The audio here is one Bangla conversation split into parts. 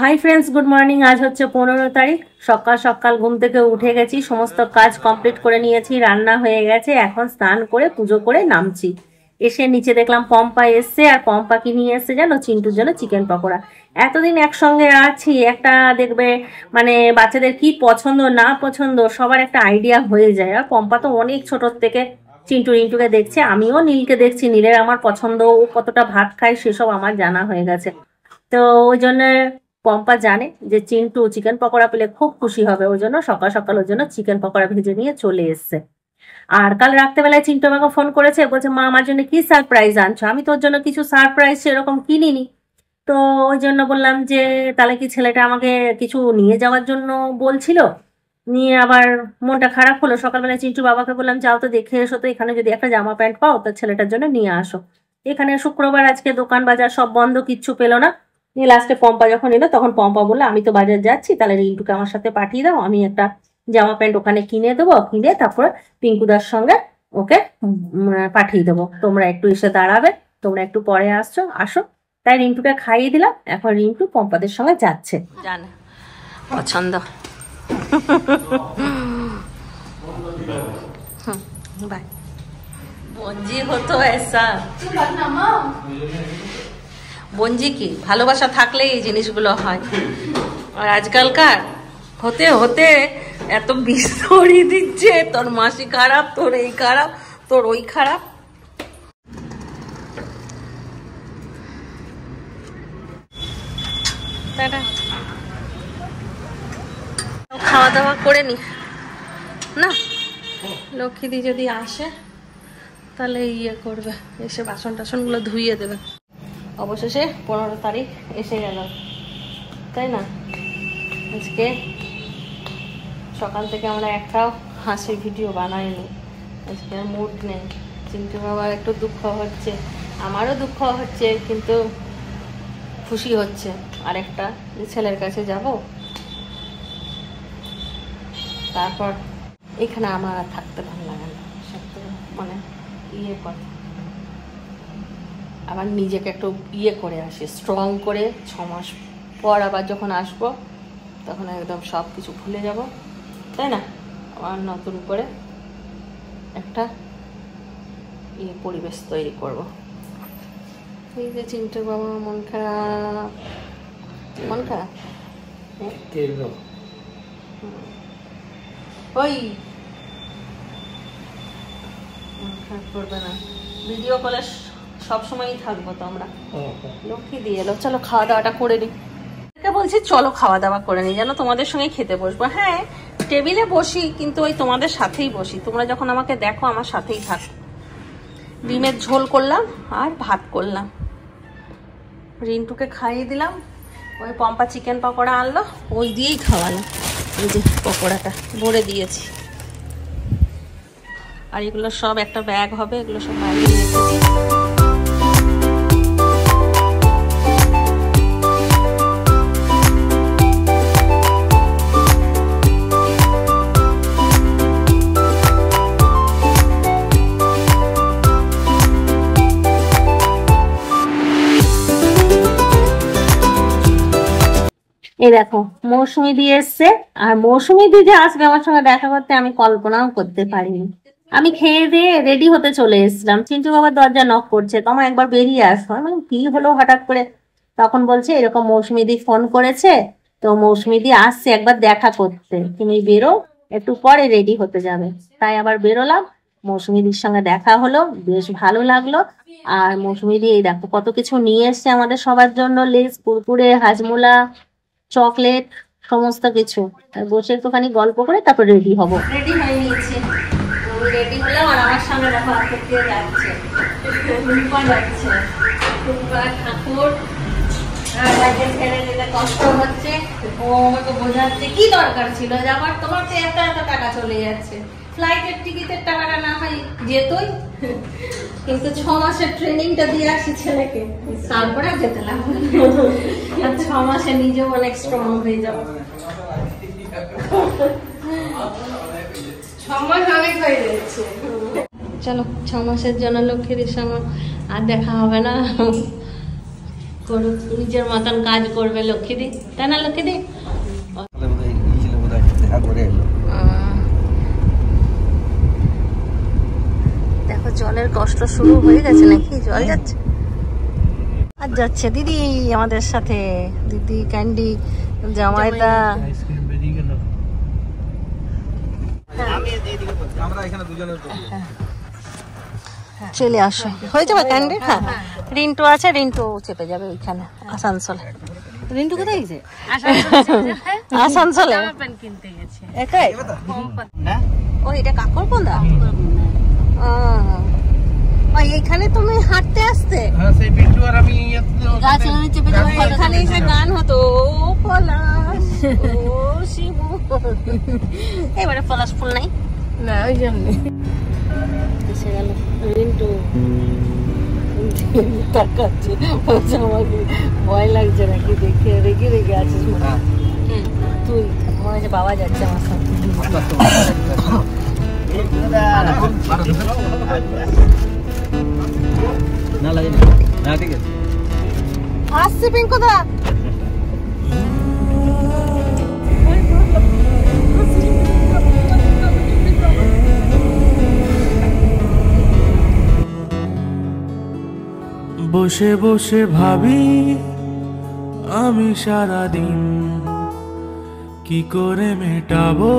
Hi friends, good morning. আজ হচ্ছে 15 তারিখ। সকাল সকাল ঘুম থেকে উঠে গেছি, সমস্ত কাজ কমপ্লিট করে নিয়েছি, রান্না হয়ে গেছে। এখন স্নান করে পুজো করে নামছি। এসে নিচে দেখলাম পম্পা এসছে, আর পম্পা কি নিয়ে এসছে জানো? চিন্টুর জন্য চিকেন পকোড়া। এতদিন একসঙ্গে আছি, একটা দেখবে মানে বাচ্চাদের কি পছন্দ না পছন্দ সবার একটা আইডিয়া হয়ে যায়। আর পম্পা তো অনেক ছোটোর থেকে চিন্টু রিন্টুকে দেখছে, আমিও নীলকে দেখছি, নীলের আমার পছন্দ, ও কতটা ভাত খায় সেসব আমার জানা হয়ে গেছে। তো ওই জন্য পম্পা জানে যে চিন্টু চিকেন পকোড়া পেলে খুব খুশি হবে, ওই জন্য সকাল সকাল ওর জন্য চিকেন পকোড়া ভেজে নিয়ে চলে এসছে। আর কাল রাত্রেবেলায় চিন্টু আমাকে ফোন করেছে, বলছে মা আমার জন্য কি সারপ্রাইজ আনছো? আমি তোর জন্য কিছু সারপ্রাইজ সেরকম কিনিনি। তো ওই জন্য বললাম যে তাহলে কি ছেলেটা আমাকে কিছু নিয়ে যাওয়ার জন্য বলছিল, নিয়ে আবার মনটা খারাপ হলো। সকালবেলায় চিন্টু বাবাকে বললাম যাও তো দেখে এসো তো, এখানে যদি একটা জামা প্যান্ট পাও তো ছেলেটার জন্য নিয়ে আসো। এখানে শুক্রবার, আজকে দোকান বাজার সব বন্ধ, কিচ্ছু পেলো না। নিয়ে লাস্টে পম্পা যখন এলো তখন পম্পা বললো আমি তো বাজার যাচ্ছি, তাহলে রিন্টুকে আমার সাথে পাঠিয়ে দাও, আমি একটা জামা প্যান্ট ওখানে কিনে দেবো, কিনে তারপরে পিঙ্কুদার সঙ্গে ওকে পাঠিয়ে দেবো, তোমরা একটু এসে দাঁড়াবে, তোমরা একটু পরে আসো। তাই রিন্টুকে খাইয়ে দিলাম। এখন রিন্টু পম্পাদের সঙ্গে যাচ্ছে। জানে পছন্দ। বাই বঞ্জি হতো এসা। বঞ্জি কি ভালোবাসা থাকলে এই জিনিসগুলো হয়, আর আজকালকার হতে হতে এত বিষ ছড়িয়ে দিচ্ছে, তোর মাসি খারাপ, তোর এই খারাপ, তোর ওই খারাপ। খাওয়া দাওয়া করে নি না, লক্ষ্মীদি যদি আসে তাহলে ইয়ে করবে, এসে বাসন টাসনগুলো ধুইয়ে দেবে। অবশেষে 15 তারিখ এসে গেল, তাই না? আজকে সকাল থেকে আমরা একটাও হাসির ভিডিও বানাইনি, আজকে আর মুড নেই। চিন্টু বাবার একটু দুঃখ হচ্ছে, আমারও দুঃখ হচ্ছে, কিন্তু খুশি হচ্ছে আরেকটা যে ছেলের কাছে যাব। তারপর এখানে আমার আর থাকতে ভালো লাগে না, সত্য মানে ইয়ে কথা। আবার নিজেকে একটু ইয়ে করে আসি, স্ট্রং করে। 6 মাস পর আবার যখন আসবো তখন একদম সব কিছু ভুলে যাব, তাই না? আবার নতুন করে একটা ইয়ে পরিবেশ তৈরি করব। এই যে চিন্টু বাবা মন খারাপ, মন খারাপ। ওই মন খারাপ করবে না, ভিডিও কলে সবসময়ই থাকবো তো আমরা। লক্ষ্মী দিয়ে এলো, চলো খাওয়া দাওয়াটা করে নিই। বলছি চলো খাওয়া দাওয়া করে নিই, যেন তোমাদের সঙ্গে খেতে বসবো। হ্যাঁ টেবিলে বসি, কিন্তু ওই তোমাদের সাথেই বসি, তোমরা যখন আমাকে দেখো আমার সাথেই থাকো। ডিমের ঝোল করলাম আর ভাত করলাম, রিন্টুকে খাইয়ে দিলাম। ওই পম্পা চিকেন পকোড়া আনলো, ওই দিয়েই খাওয়ালাম। এই যে পকোড়াটা ভরে দিয়েছি, আর এগুলো সব একটা ব্যাগ হবে, এগুলো সব বাইরে রেখেছি। এই দেখো মৌসুমি দি এসছে, আর মৌসুমি দি যে আসবে আমার সঙ্গে দেখা করতে আমি কল্পনাও করতে পারিনি। আমি খেয়ে দিয়ে রেডি হতে চলে এসেছিলাম, চিন্টু বাবার দরজা নক করছে, তোমার একবার বেরিয়ে আসো। আমি কি হলো হঠাৎ করে? তখন বলছে এরকম মৌসুমি দি ফোন করেছে, তো মৌসুমি দি আসছে একবার দেখা করতে, তুমি বেরো, একটু পরে রেডি হতে যাবে। তাই আবার বেরোলাম, মৌসুমি দির সঙ্গে দেখা হলো, বেশ ভালো লাগলো। আর মৌসুমি দি এই দেখো কত কিছু নিয়ে এসছে আমাদের সবার জন্য, লেস, কুরকুরে, হাজমোলা, চকলেট, সমস্ত কিছু। বসে একটুখানি গল্প করে তারপর রেডি হব। রেডি হয়ে নিয়েছি, রেডি হলাম। আর আমার সামনে দেখো আজকে যাচ্ছে ঠাকুর, ছেড়ে দিলে কষ্ট হচ্ছে, ও আমাকে বোঝাচ্ছে কি দরকার ছিল যাবার, তোমার তো এত এত টাকা চলে যাচ্ছে, ফ্লাইটের টিকিটের টাকাটা না হয় যেতই, কিন্তু 6 মাসের ট্রেনিংটা দিয়ে আসি ছেলেকে, তারপরে যেতে লাগবে। আর 6 মাসে নিজেও অনেক স্ট্রং হয়ে যাবো। 6 মাস অনেক হয়ে যাচ্ছে। চলো 6 মাসের জন্য লক্ষ্মীর সঙ্গে আর দেখা হবে না, করুক, নিজের মতন কাজ করবে লক্ষ্মীদি, তাই না লক্ষ্মীদি? দেখো জলের কষ্ট শুরু হয়ে গেছে নাকি, জল যাচ্ছে আর যাচ্ছে। দিদি আমাদের সাথে, দিদি ক্যান্ডি জামাইদা। চলে আসো, হয়ে যাবে ক্যান্ডি। হ্যাঁ রিন্টু আছে, রিন্টু চেপে যাবে ওইখানে আসানসোলে। রিন্টু কোথায় গেছে? আসানসোলে একাই। ও এটা কাকরপোন্দা। এইখানে তুমি হাঁটতে আসতে? এখানে এসে গান হতো, ও পলাশ ও শিবু। এবারে পলাশ ফুল নাই না, ওই জন্য এসে গেল রিন্টু। তাকাচ্ছে, আমাকে ভয় লাগছে নাকি দেখে, রেগে রেগে আছিস মনে তুই? মনে হচ্ছে বাবা যাচ্ছে আমার সাথে। না লাগে না, ঠিক আছে আসছে পিঙ্কুদা। বসে বসে ভাবি আমি সারাদিন কি করে মেটাবো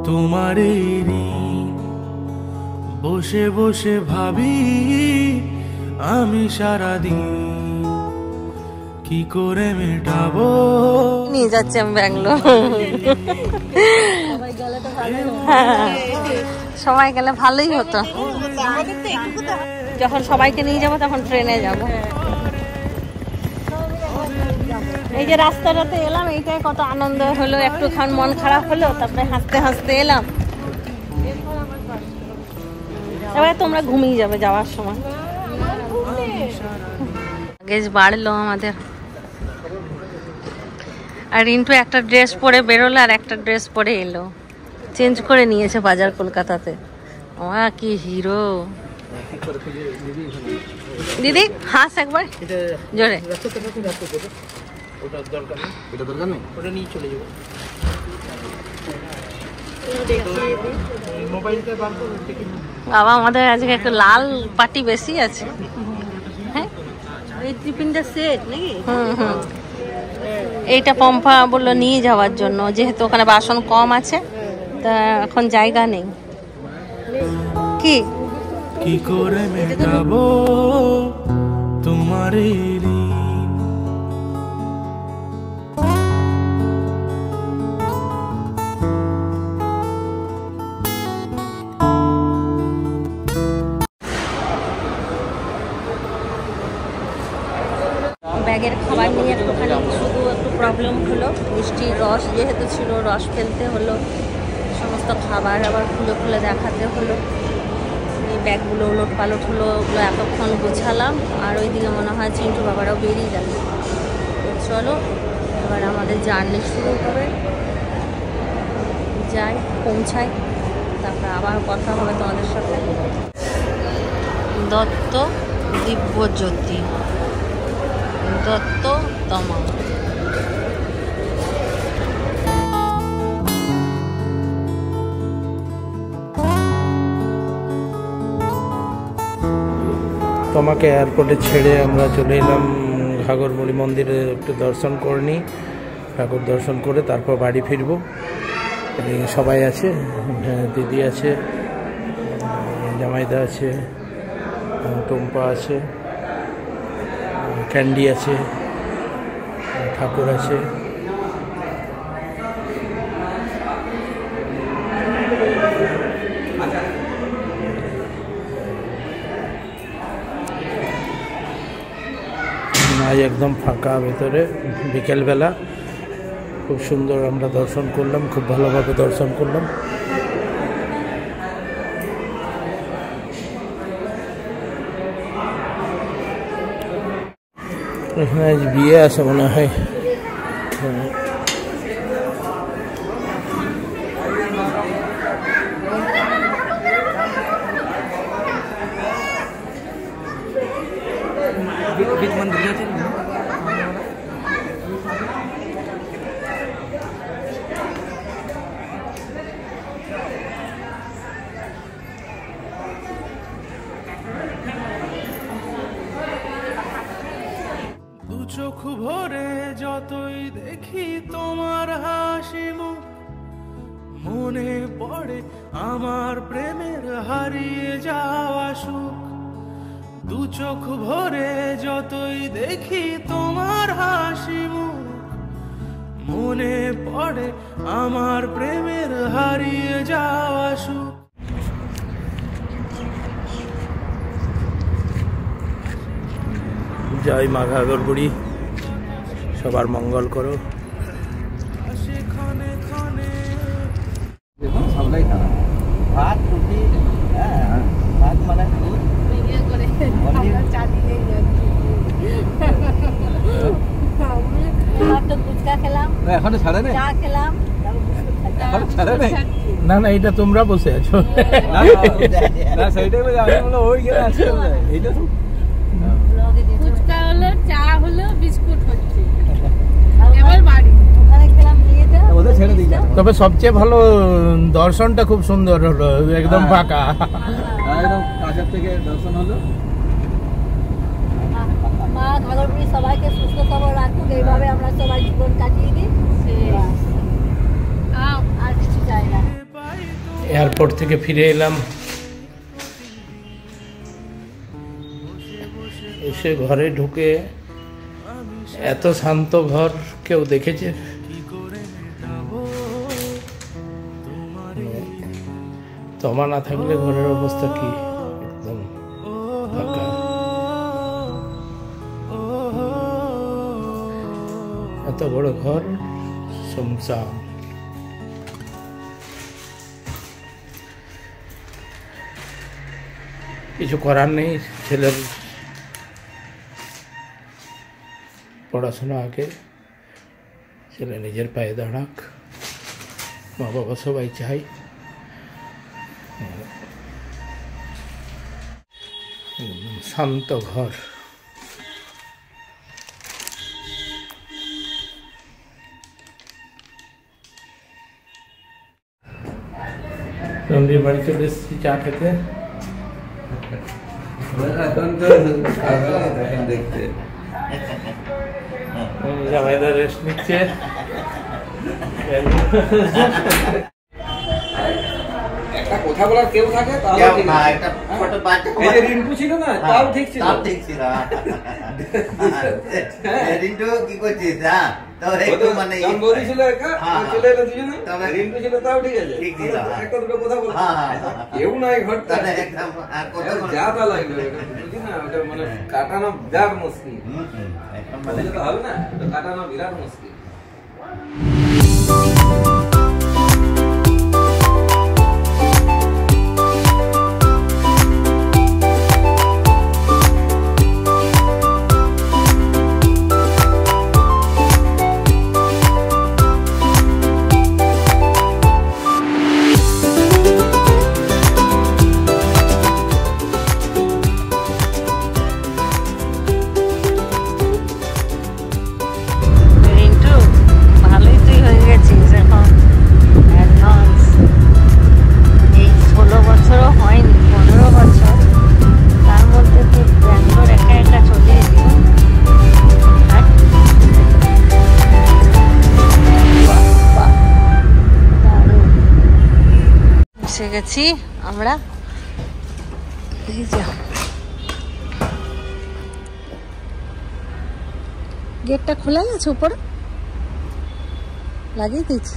তোমার এই ঋণ। বসে বসে ভাবি আমি সারাদিন কি করে মেটাবো। নিয়ে যাচ্ছে আমি ব্যাঙ্গালোর। সবাই গেলে ভালোই হতো। যখন সবাইকে নিয়ে যাবো তখন ট্রেনে যাব। এই যে রাস্তাটাতে এলাম, এইটাই কত আনন্দ হলো। একটুখানি মন খারাপ হলো, তারপরে হাসতে হাসতে এলাম। এবার তোমরা ঘুমিয়ে যাবে যাওয়ার সময়। লাগেজ বাড়লো আমাদের। আর রিন্টু একটা ড্রেস পরে বেরোলো আর একটা ড্রেস পরে এলো, চেঞ্জ করে নিয়েছে বাজার কলকাতাতে। ওয়া কি হিরো। দিদি হাস একবার জোরে। বাবা আমাদের আজকে একটু লাল পাটি বেশি আছে। হ্যাঁ এই টিফিনটা সেট নাকি? হুম। এইটা পম্পা বললো নিয়ে যাওয়ার জন্য, যেহেতু ওখানে বাসন কম আছে, তা এখন জায়গা নেই। কি কি করে মেটাবো তোমার এই ঋণ। ব্যাগের খাবার নিয়ে একটুখানি শুধু একটু প্রবলেম হলো। মিষ্টির রস যেহেতু ছিল, রস ফেলতে হলো, সমস্ত খাবার আবার খুলে খুলে দেখাতে হলো। এই ব্যাগগুলো ওলট পালট হলো, ওগুলো এতক্ষণ গোছালাম। আর ওইদিকে মনে হয় চিন্টু বাবারাও বেরিয়ে গেল। চলো এবার আমাদের জার্নি শুরু হবে, যাই পৌঁছাই, তারপর আবার কথা হবে তোমাদের সাথে। দত্ত দিব্যজ্যোতি, দত্ত তমা। তোমাকে এয়ারপোর্টে ছেড়ে আমরা চলে এলাম ঘাগরমুড়ি মন্দিরে, একটু দর্শন করে নিই। ঠাকুর দর্শন করে তারপর বাড়ি ফিরবো। সবাই আছে, দিদি আছে, জামাইদা আছে, টম্পা আছে, ক্যান্ডি আছে, ঠাকুর আছে। আজ একদম ফাঁকা ভেতরে, বিকেলবেলা খুব সুন্দর আমরা দর্শন করলাম, খুব ভালোভাবে দর্শন করলাম। এখানে আজ বিয়ে আছে মনে হয়। বিদ মন্দির ভরে যতই দেখি তোমার হাসি মুখ, মনে পড়ে আমার প্রেমের হারিয়ে যাওয়া সুখ। দু চোখ ভরে যতই দেখি তোমার হাসি মুখ, মনে পড়ে আমার প্রেমের হারিয়ে যাওয়া সুখ। জয় মা ঘাগর বুড়ি, সবার মঙ্গল করো। সবাই খারাপ ভাত রুটি, ভাত মানে এখনো ছাড়ে নেই, না না এটা তোমরা বসে আছো, সেইটাই বলে আমি বলো ওই গেলে আসছে এইটা তো ফুচকা হলো, চা হলো, বিস্কুট হচ্ছে, এবার বাড়ি ওদের ছেড়ে দিই। তবে সবচেয়ে ভালো দর্শনটা খুব সুন্দর হলো, একদম ফাঁকা, একদম কাছের থেকে দর্শন হলো। মা ঘাগরবুড়ি সবাইকে সুস্থ খবর রাখুক, এইভাবে আমরা সবাই জীবন কাটিয়ে দিই, আর কিছু চাই না। এয়ারপোর্ট থেকে ফিরে এলাম, এসে ঘরে ঢুকে এত শান্ত ঘর কেউ দেখেছে? তোমা না থাকলে ঘরের অবস্থা কি, একদম ফাঁকা। এত বড় ঘর শুনশান। কিছু করার নেই, ছেলের পড়াশোনা আগে, ছেলে নিজের পায়ে দাঁড়াক, মা বাবা সবাই চাই। শান্ত ঘর। রঞ্জির বাড়ি চলে এসেছি চা খেতে। দেখতে জামাইদা রেস্ট নিচ্ছে। একটা কথা বলার কেউ থাকে তাহলে এই যে রিন্টু ছিল না, তাও ঠিক ছিল, রিন্টু কি করছিস? হ্যাঁ তো একটু মানে বৌদি ছিল একা, চলে এলো দুজনে, রিন্টু ছিল তাও ঠিক আছে, ঠিক ছিল, একটা দুটো কথা বল, কেউ নাই ঘরটা একদম যা তা লাগলো, বুঝলি না, ওটা মানে কাটানো বিরাট মুশকিল, মানে হবে না, কাটানো বিরাট মুশকিল। এসে গেছি আমরা, গেটটা খোলা আছে, উপরে লাগিয়ে দিয়েছি।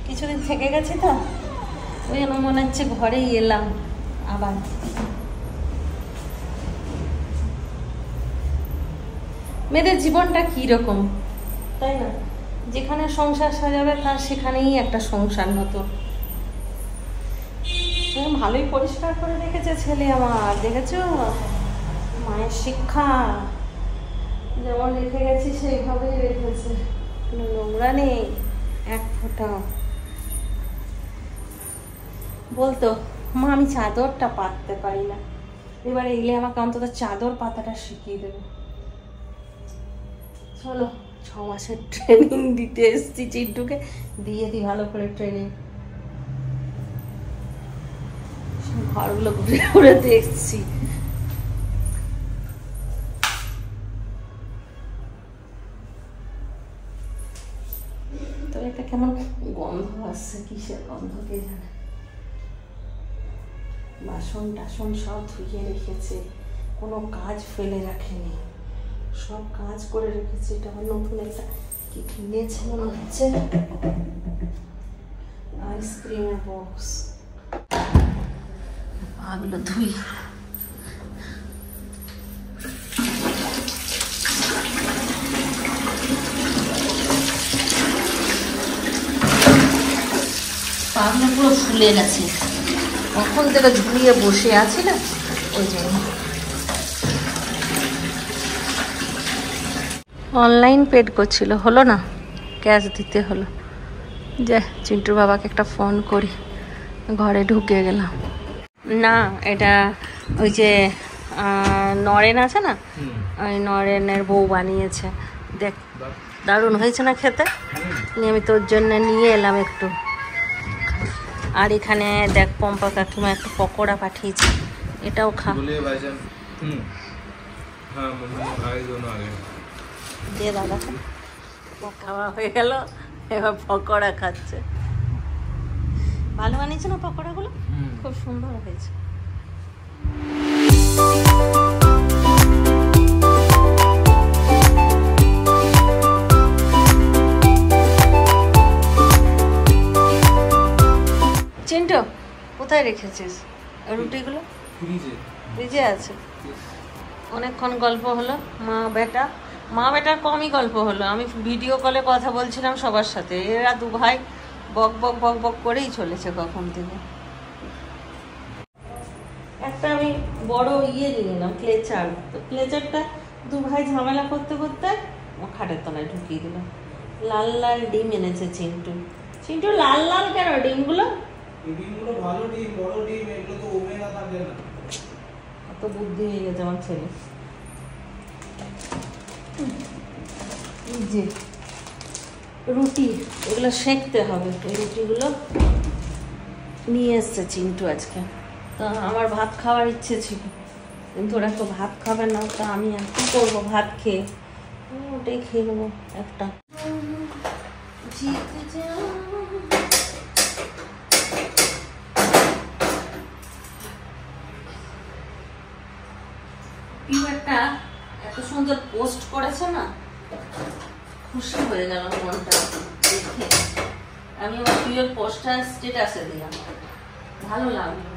কিছুদিন থেকে গেছি তো ওই জন্য মনে হচ্ছে ঘরেই এলাম আবার। মেয়েদের জীবনটা কিরকম তাই না, যেখানে সংসার সাজাবে তার সেখানেই একটা সংসার মতো। ভালোই পরিষ্কার করে রেখেছে ছেলে আমার, দেখেছো? মায়ের শিক্ষা যেমন রেখে গেছি সেইভাবেই রেখেছে, কোনো নোংরা নেই এক ফোঁটাও। বলতো মা আমি চাদরটা পাততে পারি না, এবারে এলে আমাকে অন্তত চাদর পাতাটা শিখিয়ে দেবে। চলো 6 মাসের ট্রেনিং দিতে এসছি চিন্টুকে, দিয়ে দিই ভালো করে ট্রেনিং। ঘরগুলো ঘুরে ঘুরে দেখছি। এটা কেমন গন্ধ আসছে, কিসের গন্ধ কে জানে। বাসন টাসন সব ধুয়ে রেখেছে, কোনো কাজ ফেলে রাখেনি, সব কাজ করে রেখেছে। এটা আমার নতুন একটা কি কিনেছে মনে হচ্ছে, আইসক্রিমের বক্স। পাগুলো ধুই। পাগুলো পুরো ফুলে গেছে, কখন থেকে ঝুলিয়ে বসে আছি না, ওই জন্য। অনলাইন পেড করছিল, হলো না, ক্যাশ দিতে হলো। যে চিন্টুর বাবাকে একটা ফোন করি, ঘরে ঢুকে গেলাম। না, এটা ওই যে নরেন আছে না, ওই নরেনের বউ বানিয়েছে। দেখ দারুণ হয়েছে না খেতে, আমি তোর জন্য নিয়ে এলাম একটু। আর এখানে দেখ পম্পা কাকিমা একটা পকোড়া পাঠিয়েছে, এটাও খা। দিয়ে দাদা খাওয়া হয়ে গেল, এবার পকোড়া খাচ্ছে। ভালো বানিয়েছে না পকোড়াগুলো, খুব সুন্দর হয়েছে। চিন্টু কোথায় রেখেছিস রুটিগুলো? ফ্রিজে আছে। অনেকক্ষণ গল্প হলো, মা বেটার কমই গল্প হলো। আমি ভিডিও কলে কথা বলছিলাম সবার সাথে, এরা দু ভাই বক বক বক বক করেই চলেছে কখন থেকে। একটা আমি বড় নিয়ে নিলাম ক্লেচার, তো ক্লেচারটা দু ভাই ঝামেলা করতে করতে খাটের তলায় ঢুকিয়ে দিল। লাল লাল ডিম এনেছে চিন্টু। চিন্টু লাল লাল কেন ডিমগুলো? ডিমগুলো ভালো ডিম, বড় ডিম, এগুলো তো ওমেগা থাকে না। কত বুদ্ধি হয়ে গেছে আমার ছেলে। যে রুটি এগুলো সেঁকতে হবে, এই রুটিগুলো নিয়ে এসছে চিন্টু আজকে। তো আমার ভাত খাওয়ার ইচ্ছে ছিল, কিন্তু ওরা তো ভাত খাবে না, তো আমি আর কি করবো, ভাত খেয়ে ওটাই খেয়ে নেবো একটা। একটা এত সুন্দর পোস্ট করেছে না, খুশি হয়ে গেল মনটা দেখে। আমি আমার প্রিয় পোস্টটা স্ট্যাটাসে দিলাম, ভালো লাগলো।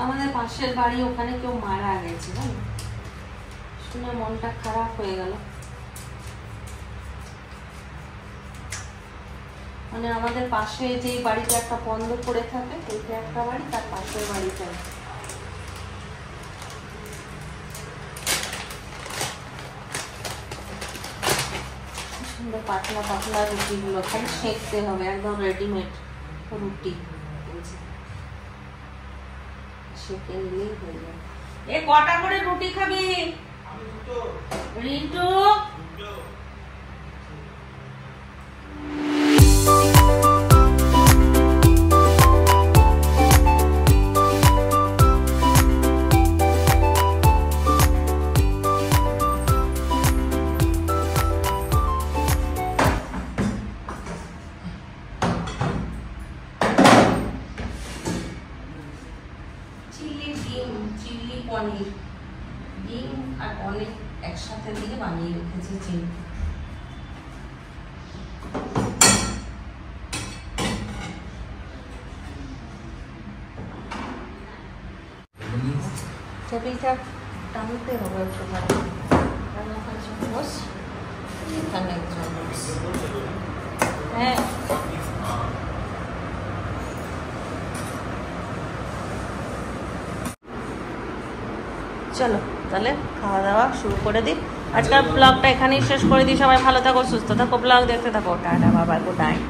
আমাদের পাশের বাড়ি, ওখানে কেউ মারা গেছে, শুনে মনটা খারাপ হয়ে গেল। মানে আমাদের পাশে যে বাড়িটা একটা বন্ধ করে থাকে, ওইটা একটা বাড়ি, তার পাশের বাড়িটা। সুন্দর পাতলা পাতলা রুটিগুলো খালি সেঁকতে হবে, একদম রেডিমেড রুটি সেঁকে নিলেই হয়ে যাবে। এ কটা করে রুটি খাবি রিন্টু? চিলি পনির, ডিম আর পনির একসাথে দিয়ে বানিয়ে রেখেছি চিলি। টেবিলটা টানতে হবে একটু ভালো। চামচ, এখানে চামচ, হ্যাঁ চলো তাহলে খাওয়া দাওয়া শুরু করে দিই। আজকাল ব্লগটা এখানেই শেষ করে দিই। সবাই ভালো থাকো, সুস্থ থাকো, ব্লগ দেখতে থাকো। টাটা, বাবা, গুড নাইট।